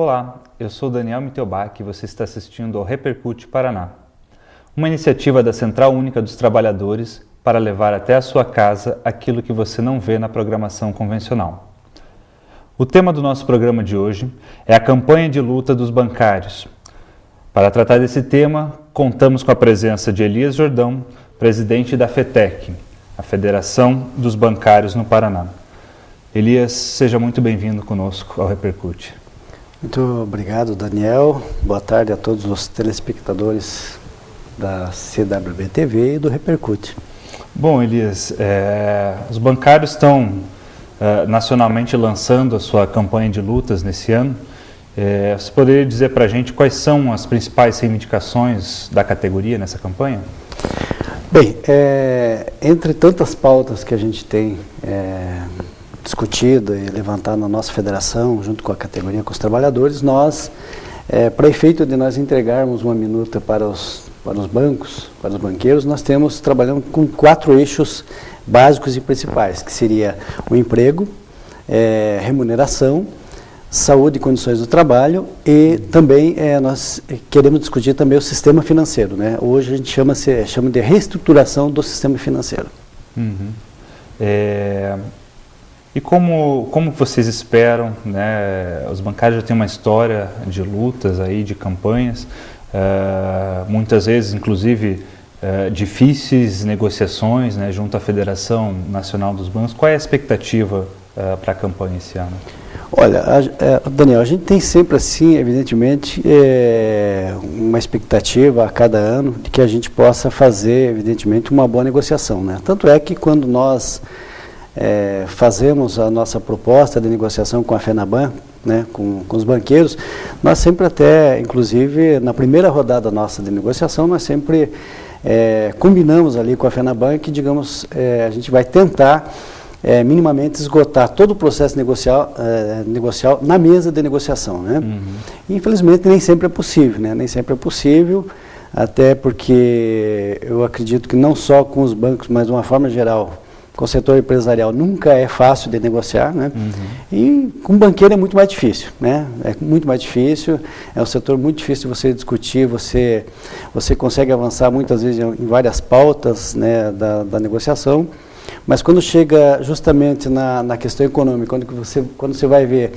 Olá, eu sou Daniel Miteubach e você está assistindo ao Repercute Paraná, uma iniciativa da Central Única dos Trabalhadores para levar até a sua casa aquilo que você não vê na programação convencional. O tema do nosso programa de hoje é a campanha de luta dos bancários. Para tratar desse tema, contamos com a presença de Elias Jordão, presidente da FETEC, a Federação dos Bancários no Paraná. Elias, seja muito bem-vindo conosco ao Repercute. Muito obrigado, Daniel. Boa tarde a todos os telespectadores da CWB TV e do Repercute. Bom, Elias, os bancários estão nacionalmente lançando a sua campanha de lutas nesse ano. Você poderia dizer para a gente quais são as principais reivindicações da categoria nessa campanha? Bem, entre tantas pautas que a gente tem discutido e levantado na nossa federação, junto com a categoria, com os trabalhadores, nós, para efeito de nós entregarmos uma minuta para os bancos, para os banqueiros, nós trabalhamos com 4 eixos básicos e principais, que seria o emprego, remuneração, saúde e condições do trabalho e também nós queremos discutir também o sistema financeiro, né? Hoje a gente chama de reestruturação do sistema financeiro. Uhum. E como vocês esperam, né? Os bancários já têm uma história de lutas aí, de campanhas, muitas vezes, inclusive, difíceis negociações, né, junto à Federação Nacional dos Bancos. Qual é a expectativa para a campanha esse ano? Olha, Daniel, a gente tem sempre assim, evidentemente, uma expectativa a cada ano de que a gente possa fazer, evidentemente, uma boa negociação, né? Tanto é que quando nós fazemos a nossa proposta de negociação com a FENABAN, né, com os banqueiros, nós sempre até, inclusive, na primeira rodada nossa de negociação, nós sempre combinamos ali com a FENABAN que, digamos, a gente vai tentar minimamente esgotar todo o processo negocial na mesa de negociação, né? Uhum. Infelizmente nem sempre é possível, né? Nem sempre é possível, até porque eu acredito que não só com os bancos, mas de uma forma geral, com o setor empresarial nunca é fácil de negociar, né? Uhum. E com banqueiro é muito mais difícil, né? É muito mais difícil, é um setor muito difícil de você discutir, você consegue avançar muitas vezes em várias pautas, né, da negociação, mas quando chega justamente na questão econômica, quando você vai ver,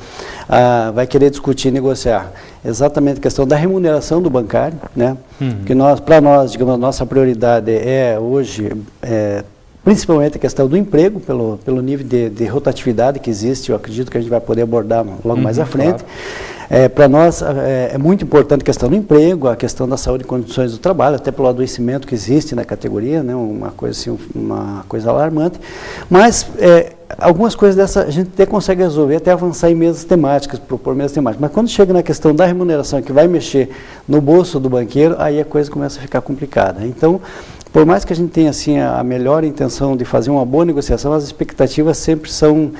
vai querer discutir e negociar exatamente a questão da remuneração do bancário, né? Uhum. Que para nós, digamos, a nossa prioridade hoje principalmente a questão do emprego, pelo nível de rotatividade que existe, eu acredito que a gente vai poder abordar logo mais à frente. Claro. Para nós é muito importante a questão do emprego, a questão da saúde e condições do trabalho, até pelo adoecimento que existe na categoria, né, uma coisa alarmante. Mas algumas coisas dessa a gente até consegue resolver, até avançar em mesas temáticas, propor mesas temáticas. Mas quando chega na questão da remuneração, que vai mexer no bolso do banqueiro, aí a coisa começa a ficar complicada. Então, por mais que a gente tenha assim, a melhor intenção de fazer uma boa negociação, as expectativas sempre são,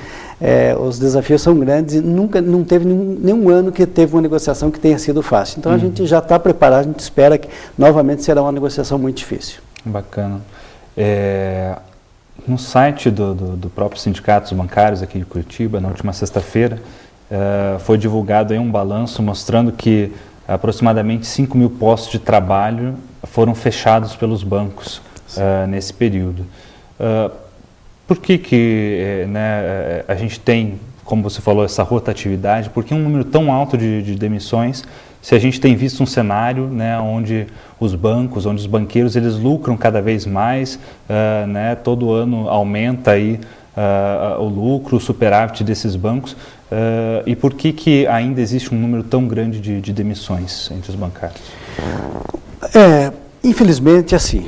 os desafios são grandes e não teve nenhum ano que teve uma negociação que tenha sido fácil. Então a gente já está preparado, a gente espera que novamente será uma negociação muito difícil. Bacana. No site do próprio Sindicato dos Bancários aqui de Curitiba, na última sexta-feira, foi divulgado aí um balanço mostrando que aproximadamente 5 mil postos de trabalho foram fechados pelos bancos nesse período. Por que a gente tem, como você falou, essa rotatividade? Por que um número tão alto de demissões, se a gente tem visto um cenário, né, onde os bancos, onde os banqueiros, eles lucram cada vez mais, né, todo ano aumenta aí o lucro, o superávit desses bancos, e por que ainda existe um número tão grande de demissões entre os bancários? Infelizmente, assim,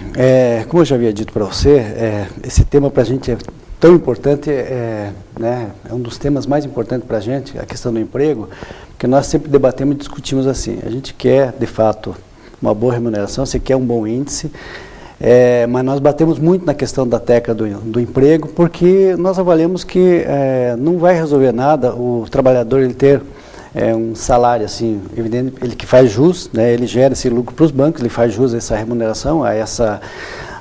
como eu já havia dito para você, esse tema para a gente é tão importante, né, é um dos temas mais importantes para a gente, a questão do emprego, que nós sempre debatemos e discutimos assim. A gente quer, de fato, uma boa remuneração, você quer um bom índice, mas nós batemos muito na questão da tecla do emprego, porque nós avaliamos que não vai resolver nada o trabalhador ele ter um salário assim, evidente, ele que faz jus, né, ele gera esse lucro para os bancos, ele faz jus a essa remuneração,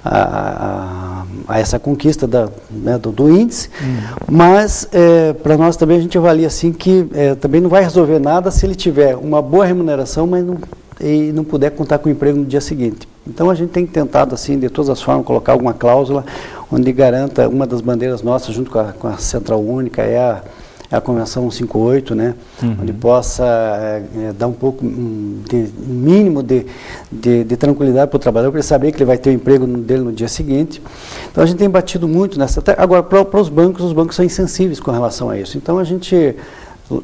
a a essa conquista do índice, mas para nós também a gente avalia assim que também não vai resolver nada se ele tiver uma boa remuneração, mas não puder contar com o emprego no dia seguinte. Então a gente tem tentado assim, de todas as formas, colocar alguma cláusula onde garanta uma das bandeiras nossas, junto com a Central Única, é a Convenção 158, né? Onde possa dar um pouco mínimo de tranquilidade para o trabalhador, para ele saber que ele vai ter o emprego dele no dia seguinte. Então a gente tem batido muito nessa. Agora, para os bancos são insensíveis com relação a isso. Então a gente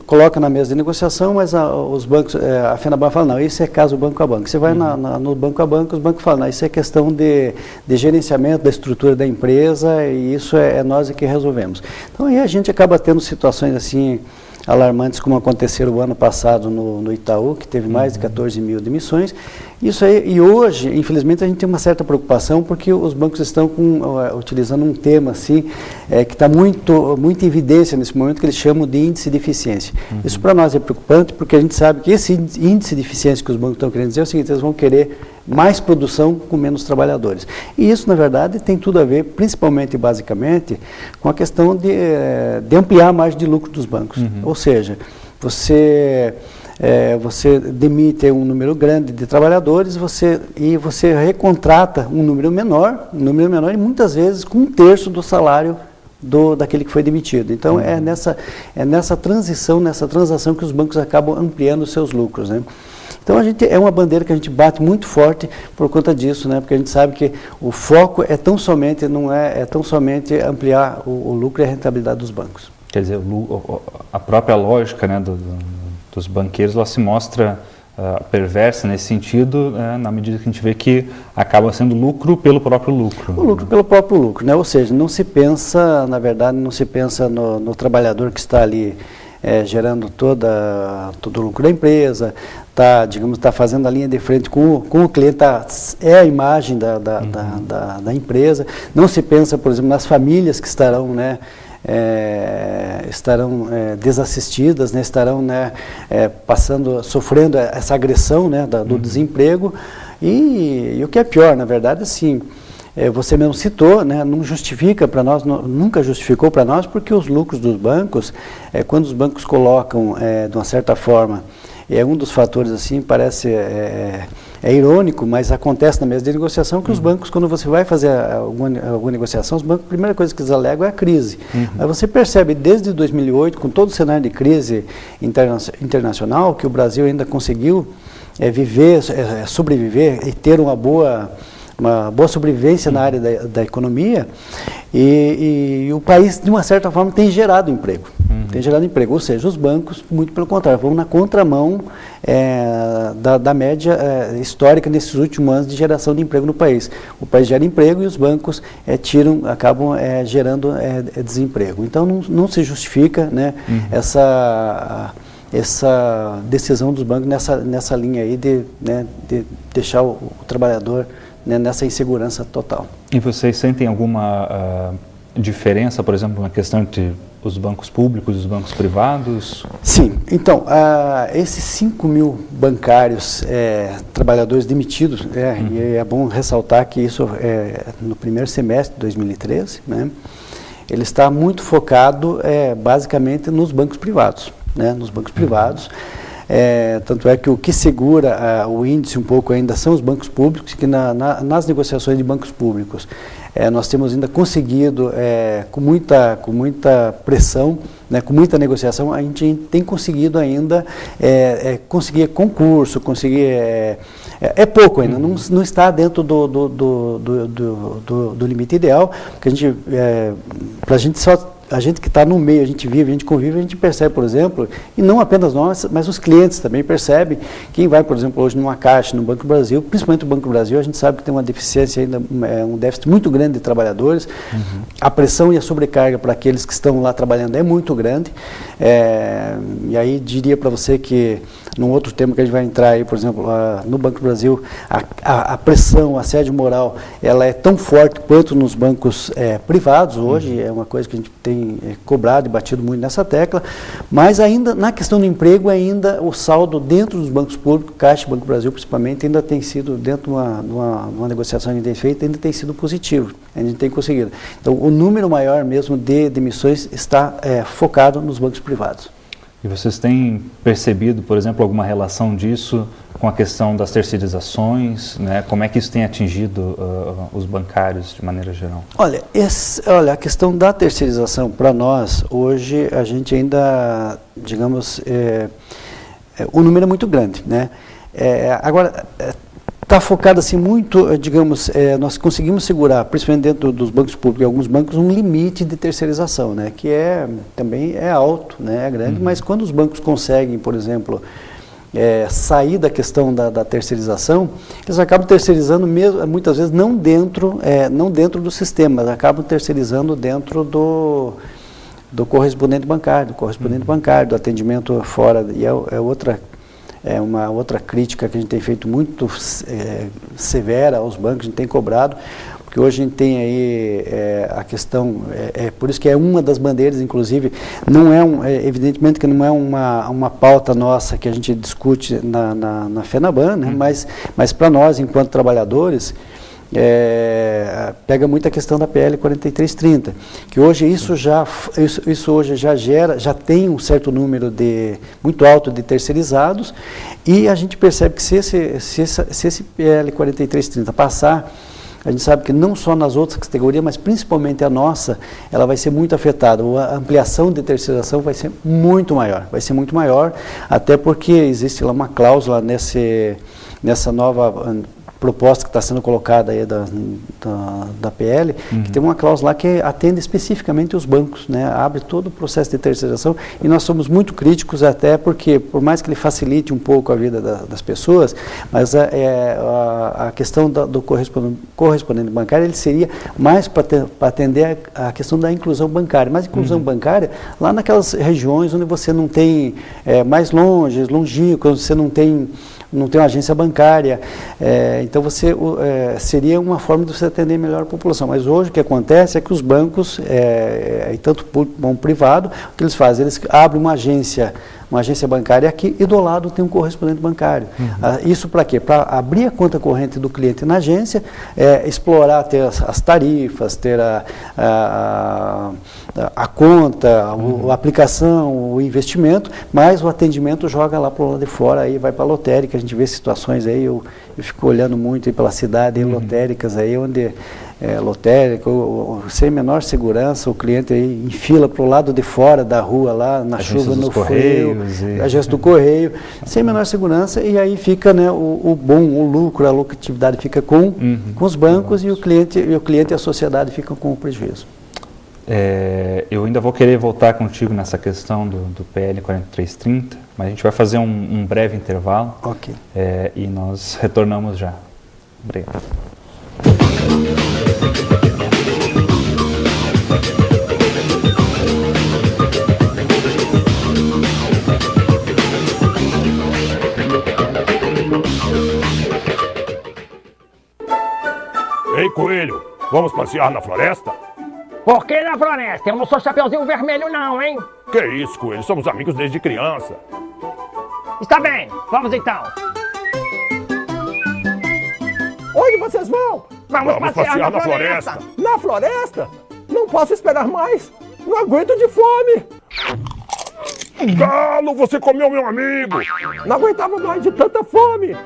coloca na mesa de negociação, mas os bancos, a FENABAN fala, não, isso é caso banco a banco. Você vai no banco a banco, os bancos falam, não, isso é questão de gerenciamento da estrutura da empresa e isso é nós que resolvemos. Então aí a gente acaba tendo situações assim alarmantes como aconteceram o ano passado no Itaú, que teve mais de 14 mil demissões. Isso aí, e hoje, infelizmente, a gente tem uma certa preocupação porque os bancos estão utilizando um tema assim, que está muito em evidência nesse momento, que eles chamam de índice de eficiência. Isso para nós é preocupante porque a gente sabe que esse índice de eficiência que os bancos estão querendo dizer é o seguinte, eles vão querer mais produção com menos trabalhadores. E isso, na verdade, tem tudo a ver, principalmente e basicamente, com a questão de ampliar a margem de lucro dos bancos. Ou seja, você demite um número grande de trabalhadores e você recontrata um número menor e muitas vezes com 1/3 do salário daquele que foi demitido. Então, é nessa transação que os bancos acabam ampliando os seus lucros, né? Então, é uma bandeira que a gente bate muito forte por conta disso, né? Porque a gente sabe que o foco não é tão somente ampliar o lucro e a rentabilidade dos bancos. Quer dizer, a própria lógica, né, dos banqueiros, ela se mostra perversa nesse sentido, na medida que a gente vê que acaba sendo lucro pelo próprio lucro. O lucro pelo próprio lucro, né? Ou seja, não se pensa, na verdade, no trabalhador que está ali gerando todo o lucro da empresa, está fazendo a linha de frente com o cliente, é a imagem da empresa. Não se pensa, por exemplo, nas famílias que estarão, né, desassistidas, né, estarão, né, sofrendo essa agressão, né, do desemprego. E o que é pior, na verdade, assim, você mesmo citou, né, não justifica para nós, nunca justificou para nós, porque os lucros dos bancos, quando os bancos colocam, de uma certa forma, um dos fatores, assim, parece irônico, mas acontece na mesa de negociação que os bancos, quando você vai fazer alguma negociação, os bancos, a primeira coisa que eles alegam é a crise. Mas você percebe desde 2008, com todo o cenário de crise internacional, que o Brasil ainda conseguiu sobreviver e ter uma boa sobrevivência na área da economia, e o país, de uma certa forma, tem gerado emprego. Ou seja, os bancos, muito pelo contrário, vão na contramão da média histórica nesses últimos anos de geração de emprego no país. O país gera emprego e os bancos acabam gerando desemprego. Então, não se justifica, né, essa decisão dos bancos nessa linha aí de deixar o trabalhador, né, nessa insegurança total. E vocês sentem alguma diferença, por exemplo, na questão entre os bancos públicos e os bancos privados? Sim. Então, esses 5 mil bancários, trabalhadores demitidos, e é bom ressaltar que isso no primeiro semestre de 2013, né, ele está muito focado basicamente nos bancos privados, né, nos bancos privados. Tanto é que o que segura o índice um pouco ainda são os bancos públicos, que nas negociações de bancos públicos nós temos ainda conseguido, com muita pressão, né, com muita negociação, a gente tem conseguido ainda conseguir concurso, é pouco ainda, não está dentro do limite ideal, porque a gente que está no meio, a gente vive, a gente convive, a gente percebe, por exemplo, e não apenas nós, mas os clientes também percebem. Quem vai, por exemplo, hoje numa Caixa, no Banco do Brasil, principalmente o Banco do Brasil, a gente sabe que tem uma deficiência ainda, um déficit muito grande de trabalhadores. A pressão e a sobrecarga para aqueles que estão lá trabalhando é muito grande. E aí diria para você que num outro tema que a gente vai entrar aí, por exemplo, no Banco do Brasil, a pressão, a assédio moral, ela é tão forte quanto nos bancos privados hoje, é uma coisa que a gente tem cobrado e batido muito nessa tecla, mas ainda, na questão do emprego, ainda o saldo dentro dos bancos públicos, Caixa e Banco do Brasil principalmente, ainda tem sido, dentro de uma negociação que a gente tem feito, ainda tem sido positivo, a gente tem conseguido. Então, o número maior mesmo de demissões está focado nos bancos privados. E vocês têm percebido, por exemplo, alguma relação disso com a questão das terceirizações, né? Como é que isso tem atingido os bancários de maneira geral? Olha, a questão da terceirização, para nós, hoje, a gente ainda, digamos, o número é muito grande, né? Agora, está focado assim muito, digamos, nós conseguimos segurar, principalmente dentro dos bancos públicos e alguns bancos, um limite de terceirização, né? Que também é alto, né? É grande, mas quando os bancos conseguem, por exemplo, sair da questão da terceirização, eles acabam terceirizando mesmo, muitas vezes não dentro do sistema, mas acabam terceirizando dentro do correspondente bancário, do atendimento fora, e é uma outra crítica que a gente tem feito muito severa aos bancos, a gente tem cobrado, porque hoje a gente tem aí a questão, por isso que é uma das bandeiras, inclusive, não evidentemente que não é uma pauta nossa que a gente discute na FENABAN, né? Mas para nós, enquanto trabalhadores, pega muito a questão da PL 4330, que hoje isso hoje já tem um certo número muito alto de terceirizados, e a gente percebe que se esse PL 4330 passar, a gente sabe que não só nas outras categorias, mas principalmente a nossa, ela vai ser muito afetada. A ampliação de terceirização vai ser muito maior, até porque existe lá uma cláusula nessa nova proposta que está sendo colocada aí da PL, que tem uma cláusula lá que atende especificamente os bancos, né? Abre todo o processo de terceirização, e nós somos muito críticos, até porque, por mais que ele facilite um pouco a vida das pessoas, mas a questão do correspondente bancário, ele seria mais para atender a questão da inclusão bancária, mas inclusão bancária lá naquelas regiões onde você não tem mais longínquos, você não tem uma agência bancária, então seria uma forma de você atender melhor a população. Mas hoje o que acontece é que os bancos, tanto público como privado, o que eles fazem? Eles abrem uma agência bancária aqui, e do lado tem um correspondente bancário. Isso para quê? Para abrir a conta corrente do cliente na agência, explorar, ter as tarifas, ter a conta, a aplicação, o investimento, mas o atendimento joga lá para o lado de fora, aí vai para a lotérica. A gente vê situações aí, eu fico olhando muito aí pela cidade, aí, lotéricas aí, onde lotérica, sem menor segurança, o cliente aí em fila para o lado de fora da rua, lá na chuva, no frio, agência do correio, sem menor segurança, e aí fica, né, o lucro, a lucratividade fica com os bancos, e o cliente e a sociedade ficam com o prejuízo. Eu ainda vou querer voltar contigo nessa questão do PL 4330, mas a gente vai fazer um breve intervalo. Ok. E nós retornamos já. Obrigado. Ei, coelho, vamos passear na floresta? Por que na floresta? Eu não sou Chapeuzinho Vermelho não, hein? Que isso, coelho, somos amigos desde criança. Está bem, vamos então. Onde vocês vão? Vamos passear na floresta. Na floresta? Não posso esperar mais. Não aguento de fome. Galo, você comeu meu amigo. Não aguentava mais de tanta fome.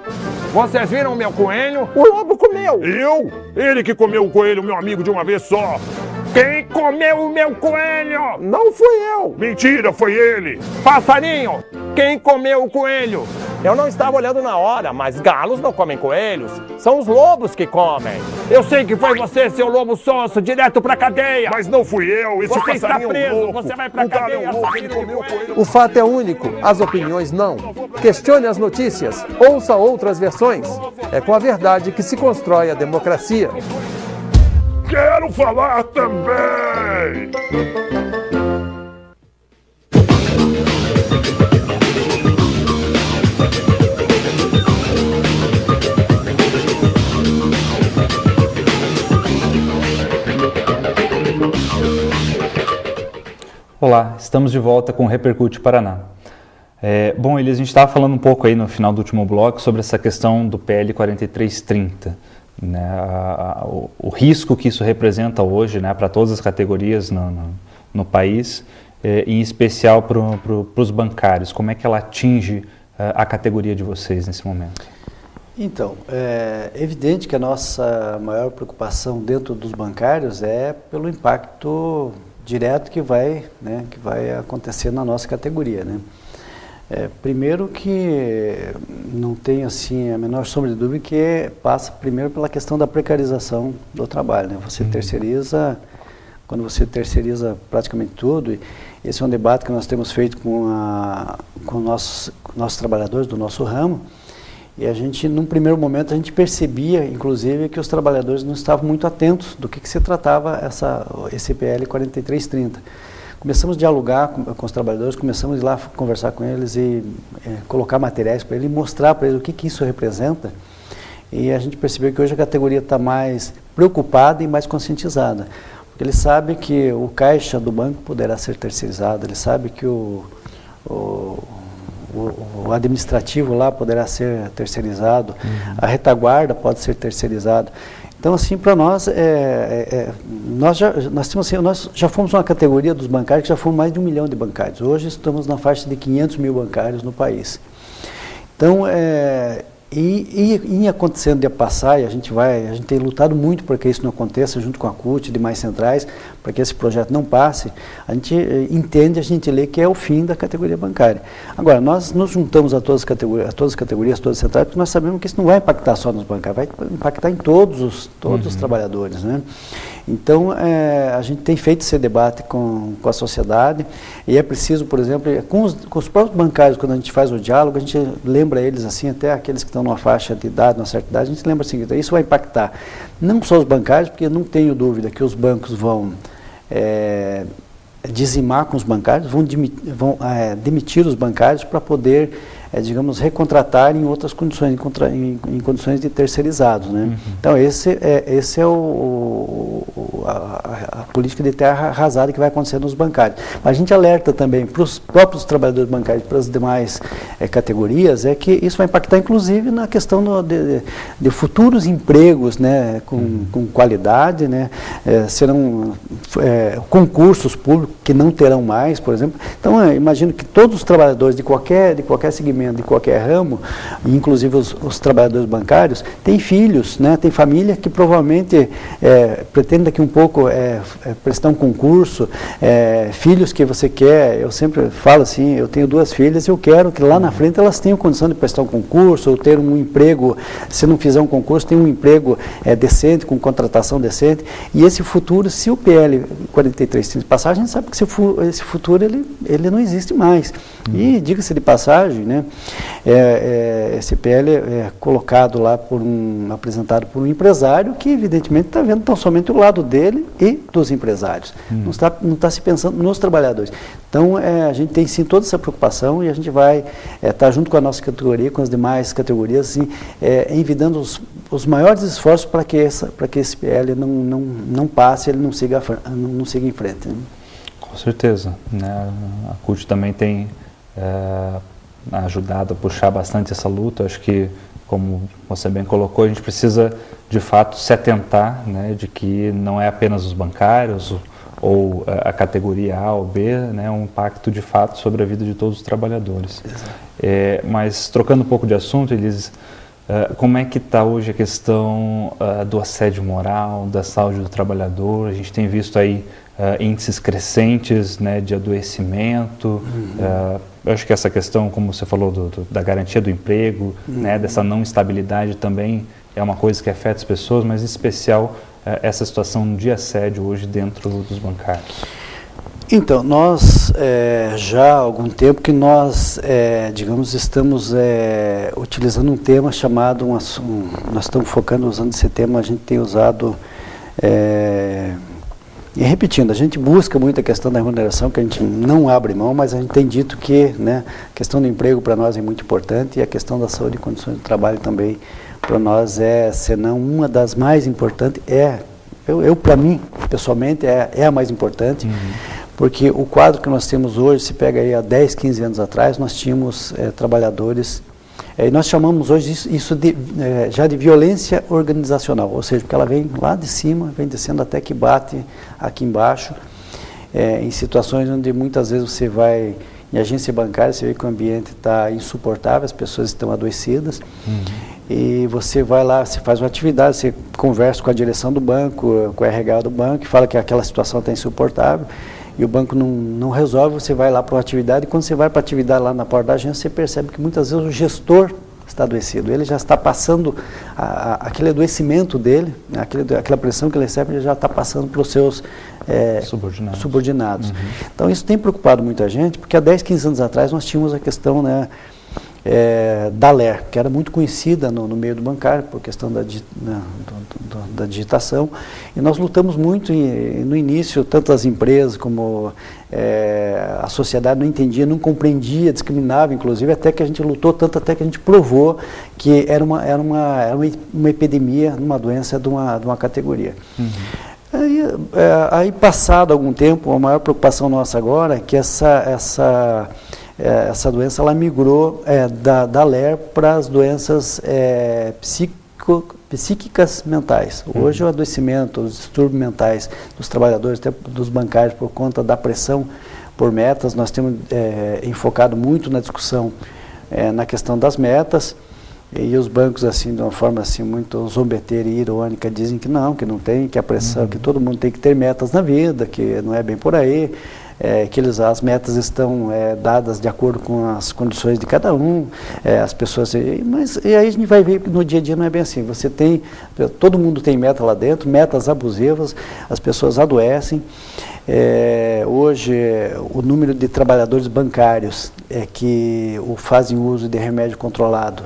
Vocês viram o meu coelho? O lobo comeu. Eu? Ele que comeu o coelho, meu amigo, de uma vez só. Quem comeu o meu coelho? Não fui eu. Mentira, foi ele. Passarinho, quem comeu o coelho? Eu não estava olhando na hora, mas galos não comem coelhos. São os lobos que comem. Eu sei que foi você, seu lobo sonso, direto pra cadeia. Mas não fui eu, esse Você está passarinho preso, louco. você vai pra O galo cadeia, é um louco, ele assassino de comeu o coelho. coelho. O fato é único, as opiniões não. Questione as notícias, ouça outras versões. É com a verdade que se constrói a democracia. Quero falar também. Olá, estamos de volta com o Repercute Paraná. Bom, Elias, a gente estava falando um pouco aí no final do último bloco sobre essa questão do PL 4330, né, o risco que isso representa hoje, né, para todas as categorias no país, em especial para os bancários. Como é que ela atinge a categoria de vocês nesse momento? Então, é evidente que a nossa maior preocupação dentro dos bancários é pelo impacto direto que vai acontecer na nossa categoria, né? Primeiro que não tem assim a menor sombra de dúvida que passa primeiro pela questão da precarização do trabalho, né? Você terceiriza, quando você terceiriza praticamente tudo, e esse é um debate que nós temos feito com nossos trabalhadores do nosso ramo. E a gente, num primeiro momento, a gente percebia, inclusive, que os trabalhadores não estavam muito atentos do que se tratava esse PL 4330. Começamos a dialogar com os trabalhadores, começamos a ir lá conversar com eles e colocar materiais para eles, mostrar para eles o que isso representa. E a gente percebeu que hoje a categoria está mais preocupada e mais conscientizada. Porque ele sabe que o caixa do banco poderá ser terceirizado, ele sabe que o administrativo lá poderá ser terceirizado, a retaguarda pode ser terceirizado. Então, assim, para nós, nós já fomos uma categoria dos bancários que já fomos mais de 1 milhão de bancários. Hoje estamos na faixa de 500 mil bancários no país. Então, em acontecendo de passar, e a gente tem lutado muito para que isso não aconteça, junto com a CUT e demais centrais, para que esse projeto não passe, a gente entende, a gente lê que é o fim da categoria bancária. Agora, nós nos juntamos a todas as categorias, todas as centrais, porque nós sabemos que isso não vai impactar só nos bancários, vai impactar em todos os trabalhadores, né? Então, a gente tem feito esse debate com a sociedade e é preciso, por exemplo, com os próprios bancários, quando a gente faz o diálogo, a gente lembra eles, assim, até aqueles que estão numa faixa de idade, numa certa idade, a gente lembra assim, que isso vai impactar não só os bancários, porque eu não tenho dúvida que os bancos vão dizimar com os bancários, vão demitir os bancários para poder, digamos, recontratar em outras condições, em condições de terceirizados, né? Então, esse é a política de terra arrasada que vai acontecer nos bancários. Mas a gente alerta também para os próprios trabalhadores bancários e para as demais categorias, que isso vai impactar, inclusive, na questão de futuros empregos, né, com qualidade, né? Serão concursos públicos que não terão mais, por exemplo. Então, eu imagino que todos os trabalhadores de qualquer segmento, de qualquer ramo, inclusive os trabalhadores bancários, têm filhos, né, tem família que provavelmente pretende daqui um pouco prestar um concurso, filhos que você quer, eu sempre falo assim, eu tenho 2 filhas, eu quero que lá na frente elas tenham condição de prestar um concurso, ou ter um emprego, se não fizer um concurso, tem um emprego decente, com contratação decente, e esse futuro, se o PL 4330 passar, a gente sabe que esse futuro ele não existe mais. E, diga-se de passagem, né, esse PL é colocado lá apresentado por um empresário que, evidentemente, está vendo tão somente o lado dele e dos empresários. Não está se pensando nos trabalhadores. Então, a gente tem, sim, toda essa preocupação e a gente vai estar junto com a nossa categoria, com as demais categorias, assim, envidando os maiores esforços para que esse PL não passe, ele não siga em frente, né? Com certeza, né? A CUT também tem ajudado a puxar bastante essa luta. Acho que, como você bem colocou, a gente precisa de fato se atentar, né, de que não é apenas os bancários ou a categoria A ou B, né, um impacto de fato sobre a vida de todos os trabalhadores. Mas trocando um pouco de assunto, Elise, como é que está hoje a questão do assédio moral, da saúde do trabalhador? A gente tem visto aí índices crescentes, né, de adoecimento. Eu acho que essa questão, como você falou, da garantia do emprego, né, dessa não estabilidade também é uma coisa que afeta as pessoas, mas em especial essa situação de assédio hoje dentro dos bancários. Então, nós já há algum tempo que nós, digamos, estamos utilizando um tema chamado, nós estamos focando, usando esse tema, a gente tem usado, e repetindo, a gente busca muito a questão da remuneração, que a gente não abre mão, mas a gente tem dito que, né, a questão do emprego para nós é muito importante e a questão da saúde e condições de trabalho também para nós se não uma das mais importantes, para mim, pessoalmente, é a mais importante, Porque o quadro que nós temos hoje, se pega aí há 10, 15 anos atrás, nós tínhamos trabalhadores, e nós chamamos hoje isso já de violência organizacional, ou seja, porque ela vem lá de cima, vem descendo até que bate aqui embaixo, em situações onde muitas vezes você vai em agência bancária, você vê que o ambiente está insuportável, as pessoas estão adoecidas, e você vai lá, você faz uma atividade, você conversa com a direção do banco, com o RH do banco, e fala que aquela situação está insuportável, e o banco não resolve, você vai lá para uma atividade, e quando você vai para a atividade lá na porta da agência, você percebe que muitas vezes o gestor está adoecido, ele já está passando aquele adoecimento dele, aquela pressão que ele recebe, ele já está passando para os seus subordinados. Então isso tem preocupado muita gente, porque há 10, 15 anos atrás nós tínhamos a questão, né, da LER, que era muito conhecida no meio do bancário, por questão da digitação, e nós lutamos muito no início, tanto as empresas como a sociedade não entendia, não compreendia, discriminava, inclusive, até que a gente lutou tanto, até que a gente provou que era uma epidemia, uma doença de uma categoria. Aí, passado algum tempo, a maior preocupação nossa agora é que essa doença ela migrou da LER para as doenças psíquicas mentais. Hoje o adoecimento, os distúrbios mentais dos trabalhadores, até dos bancários, por conta da pressão por metas, nós temos enfocado muito na discussão na questão das metas, e os bancos, assim, de uma forma assim, muito zombeteira e irônica, dizem que não tem, que a pressão, que todo mundo tem que ter metas na vida, que não é bem por aí, que as metas estão dadas de acordo com as condições de cada um, as pessoas, mas e aí a gente vai ver que no dia a dia não é bem assim, todo mundo tem meta lá dentro, metas abusivas, as pessoas adoecem. Hoje o número de trabalhadores bancários que fazem uso de remédio controlado,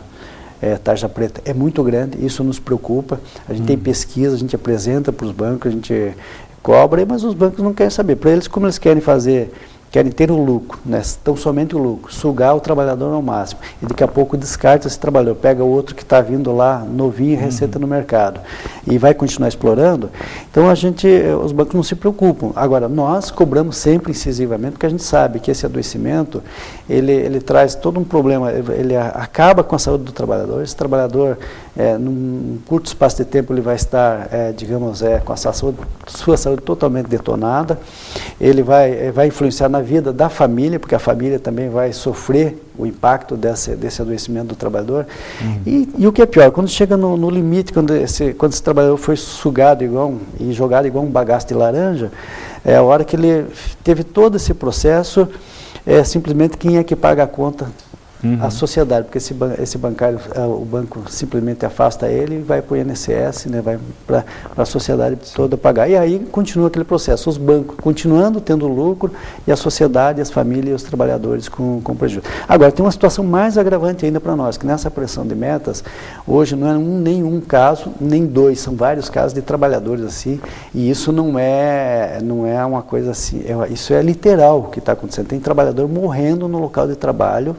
tarja preta, é muito grande, isso nos preocupa, a gente tem pesquisa, a gente apresenta para os bancos, a gente cobra, mas os bancos não querem saber. Para eles, como eles querem ter o lucro, né? Então somente o lucro, sugar o trabalhador ao máximo. E daqui a pouco descarta esse trabalhador, pega outro que está vindo lá, novinho, e receita no mercado. E vai continuar explorando. Então os bancos não se preocupam. Agora, nós cobramos sempre incisivamente, porque a gente sabe que esse adoecimento, ele traz todo um problema, ele acaba com a saúde do trabalhador. Esse trabalhador, num curto espaço de tempo, ele vai estar, com a sua saúde totalmente detonada. Ele vai influenciar na vida da família, porque a família também vai sofrer o impacto desse adoecimento do trabalhador. E o que é pior, quando chega no limite, quando esse trabalhador foi sugado e jogado igual um bagaço de laranja, a hora que ele teve todo esse processo, simplesmente quem é que paga a conta? A sociedade, porque esse bancário, o banco simplesmente afasta ele e vai para o INSS, né, vai para a sociedade toda pagar. E aí continua aquele processo, os bancos continuando tendo lucro e a sociedade, as famílias e os trabalhadores com prejuízo. Agora, tem uma situação mais agravante ainda para nós, que nessa pressão de metas, hoje não é nenhum caso, nem dois, são vários casos de trabalhadores assim, e isso não é uma coisa assim, isso é literal o que está acontecendo. Tem trabalhador morrendo no local de trabalho,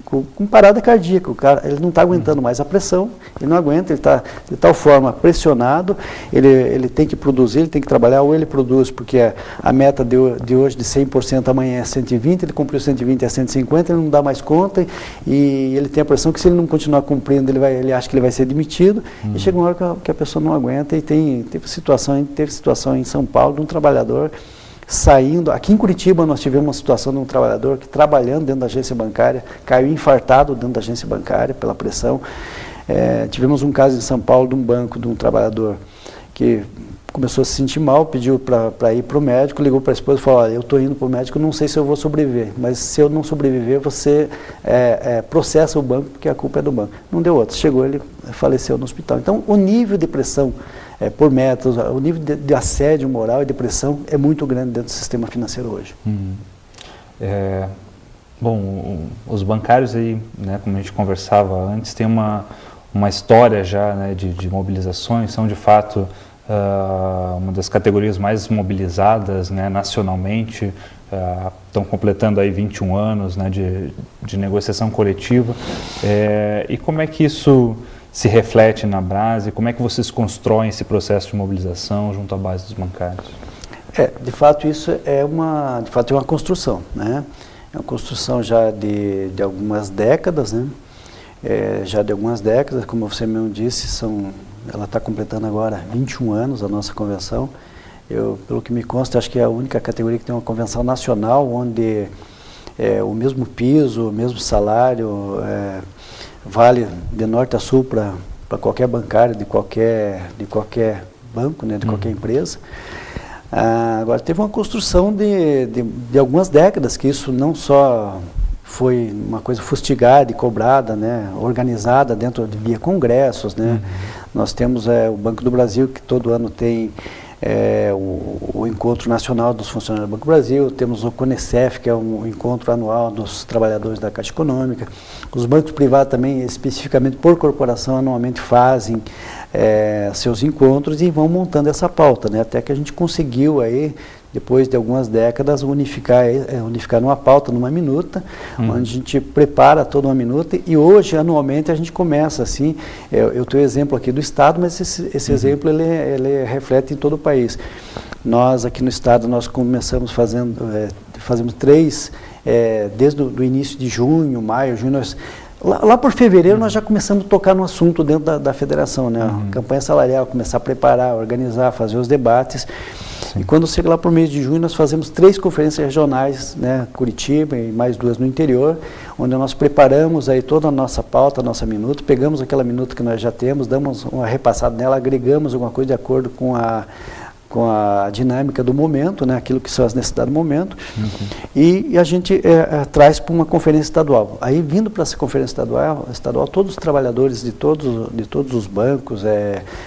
com parada cardíaca, o cara, ele não está aguentando mais a pressão, ele não aguenta, ele está de tal forma pressionado, ele tem que produzir, ele tem que trabalhar, ou ele produz, porque a meta de hoje de 100%, amanhã é 120, ele cumpriu 120, é 150, ele não dá mais conta, e ele tem a pressão que se ele não continuar cumprindo, ele acha que ele vai ser demitido, e chega uma hora que a pessoa não aguenta, e teve situação em São Paulo de um trabalhador saindo. Aqui em Curitiba nós tivemos uma situação de um trabalhador que, trabalhando dentro da agência bancária, caiu infartado dentro da agência bancária pela pressão. Tivemos um caso em São Paulo de um banco, de um trabalhador que começou a se sentir mal, pediu para ir para o médico, ligou para a esposa e falou: olha, eu estou indo para o médico, não sei se eu vou sobreviver, mas se eu não sobreviver, você processa o banco, porque a culpa é do banco. Não deu outra, chegou, ele faleceu no hospital. Então, o nível de pressão por metas, o nível de assédio moral e de pressão é muito grande dentro do sistema financeiro hoje. Bom, os bancários aí, né, como a gente conversava antes, tem uma história já, né, de mobilizações, são de fato uma das categorias mais mobilizadas, né, nacionalmente, estão completando aí 21 anos, né, de negociação coletiva. E como é que isso se reflete na base? Como é que vocês constroem esse processo de mobilização junto à base dos bancários? De fato isso é uma construção, né? É uma construção já de algumas décadas, né? Já de algumas décadas, como você mesmo disse, ela está completando agora 21 anos a nossa convenção. Pelo que me consta, acho que é a única categoria que tem uma convenção nacional onde o mesmo piso, o mesmo salário vale de norte a sul para qualquer bancário de qualquer banco, né, de qualquer empresa. Agora, teve uma construção de algumas décadas, que isso não só foi uma coisa fustigada e cobrada, né, organizada via congressos, né. Nós temos o Banco do Brasil, que todo ano tem o Encontro Nacional dos Funcionários do Banco do Brasil, temos o CONECEF, que é um encontro anual dos trabalhadores da Caixa Econômica. Os bancos privados também, especificamente por corporação, anualmente fazem seus encontros e vão montando essa pauta, né? Até que a gente conseguiu aí, depois de algumas décadas, unificar numa pauta, numa minuta, onde a gente prepara toda uma minuta, e hoje, anualmente, a gente começa assim. Eu tenho exemplo aqui do Estado, mas esse exemplo ele reflete em todo o país. Nós, aqui no Estado, nós começamos fazemos 3, desde o início de junho, maio, junho, lá por fevereiro nós já começamos a tocar no assunto dentro da federação, né? A campanha salarial, começar a preparar, organizar, fazer os debates. Sim. E quando chega lá por mês de junho, nós fazemos 3 conferências regionais, né? Curitiba e mais 2 no interior, onde nós preparamos aí toda a nossa pauta, a nossa minuta, pegamos aquela minuta que nós já temos, damos uma repassada nela, agregamos alguma coisa de acordo com a dinâmica do momento, né, aquilo que são as necessidades do momento, e a gente traz para uma conferência estadual. Aí, vindo para essa conferência estadual, todos os trabalhadores de todos os bancos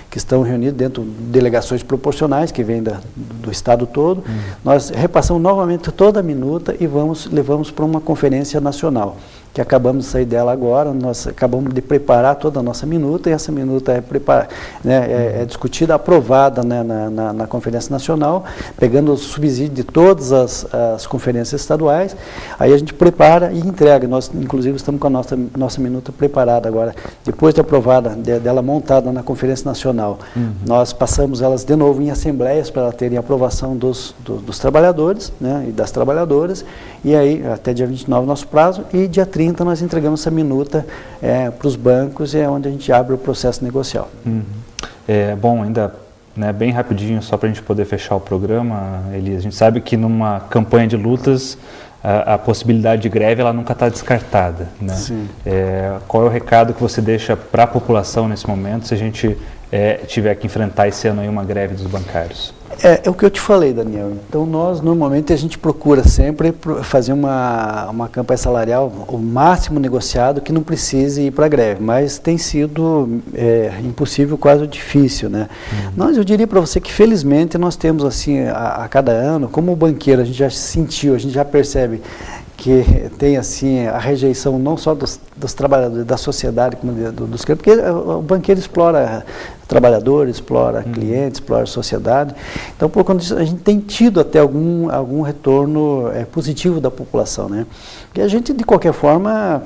que estão reunidos dentro de delegações proporcionais, que vêm do estado todo, nós repassamos novamente toda a minuta e levamos para uma conferência nacional, que acabamos de sair dela agora. Nós acabamos de preparar toda a nossa minuta, e essa minuta é discutida, aprovada, né, na Conferência Nacional, pegando o subsídio de todas as conferências estaduais. Aí a gente prepara e entrega. Nós, inclusive, estamos com a nossa minuta preparada agora, depois de aprovada, dela montada na Conferência Nacional. Nós passamos elas de novo em assembleias para terem aprovação dos trabalhadores, né, e das trabalhadoras, e aí até dia 29 nosso prazo, e dia 30 nós entregamos essa minuta para os bancos, e é onde a gente abre o processo negocial. Bom, ainda, né, bem rapidinho, só para a gente poder fechar o programa, Elias, a gente sabe que numa campanha de lutas a possibilidade de greve ela nunca está descartada, né? Sim. Qual é o recado que você deixa para a população nesse momento, se a gente tiver que enfrentar esse ano aí uma greve dos bancários? É o que eu te falei, Daniel. Então, nós, normalmente, a gente procura sempre fazer uma campanha salarial o máximo negociado, que não precise ir para a greve, mas tem sido impossível, quase difícil, né? Eu diria para você que, felizmente, nós temos, assim, a cada ano, como banqueiro, a gente já sentiu, a gente já percebe que tem, assim, a rejeição não só dos trabalhadores, da sociedade, como dos clientes, porque o banqueiro explora trabalhadores, explora clientes, explora a sociedade. Então, por conta disso, a gente tem tido até algum retorno positivo da população, né? E a gente, de qualquer forma,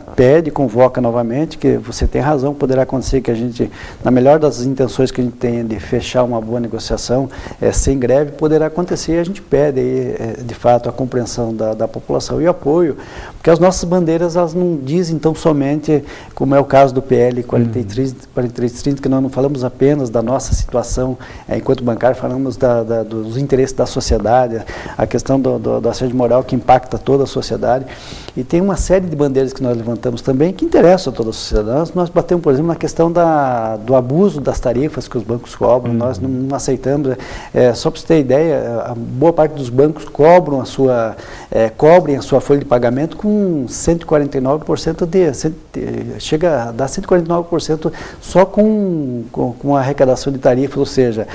convoca novamente, que você tem razão, poderá acontecer que a gente, na melhor das intenções que a gente tem de fechar uma boa negociação, sem greve, poderá acontecer, e a gente pede aí, de fato, a compreensão da população e apoio, porque as nossas bandeiras, elas não dizem tão somente, como é o caso do PL 4330, que nós não falamos apenas da nossa situação enquanto bancário, falamos dos interesses da sociedade, a questão do assédio moral que impacta toda a sociedade. E tem uma série de bandeiras que nós levantamos também que interessam a toda a sociedade. Nós batemos, por exemplo, na questão do abuso das tarifas que os bancos cobram. Nós não aceitamos. Só para você ter ideia, a boa parte dos bancos cobrem a sua folha de pagamento com 149%, chega a dar 149% só com a arrecadação de tarifas, ou seja,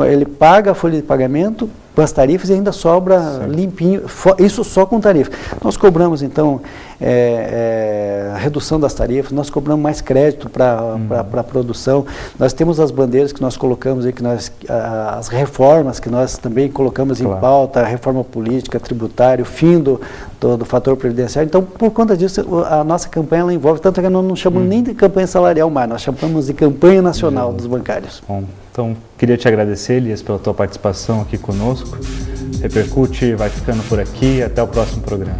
ele paga a folha de pagamento com as tarifas e ainda sobra limpinho, isso só com tarifa. Nós cobramos, então, a redução das tarifas, nós cobramos mais crédito para a produção, nós temos as bandeiras que nós colocamos aí, as reformas que nós também colocamos em pauta, a reforma política, tributária, o fim do fator previdenciário. Então, por conta disso, a nossa campanha ela envolve, tanto que nós não chamamos nem de campanha salarial mais, nós chamamos de campanha nacional dos bancários. Bom, então, queria te agradecer, Elias, pela tua participação aqui conosco. Repercute vai ficando por aqui. Até o próximo programa.